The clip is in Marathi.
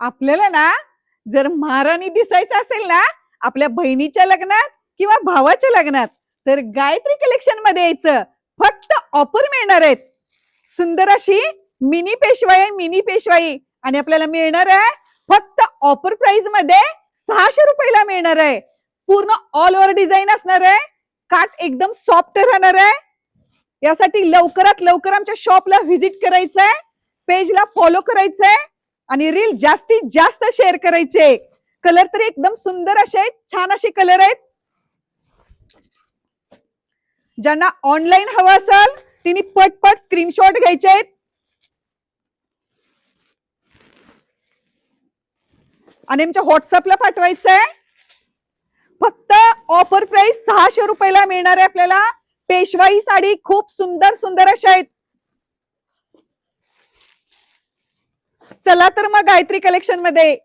आपल्याला ना जर महाराणी दिसायचं असेल ना आपल्या बहिणीच्या लग्नात किंवा भावाच्या लग्नात तर गायत्री कलेक्शन मध्ये यायचं. फक्त ऑफर मिळणार आहेत. सुंदर अशी मिनी पेशवाई आणि आपल्याला मिळणार आहे फक्त ऑफर प्राइस मध्ये 600 रुपयाला मिळणार आहे. पूर्ण ऑल ओव्हर डिझाईन असणार आहे. काट एकदम सॉफ्ट राहणार आहे. यासाठी लवकरात लवकर आमच्या शॉपला व्हिजिट करायचंय, पेजला फॉलो करायचंय आणि रील जास्तीत जास्त शेअर करायचे. कलर तर एकदम सुंदर असे आहेत, छान असे कलर आहेत. ज्यांना ऑनलाईन हवं असेल त्यांनी पटपट स्क्रीनशॉट घ्यायचे आहेत आणि आमच्या व्हॉट्सअपला पाठवायचंय. फक्त ऑफर प्राइस 600 रुपयाला मिळणार आहे आपल्याला. पेशवाई साडी खूप सुंदर सुंदर अशा आहेत. चला तर मग गायत्री कलेक्शन मध्ये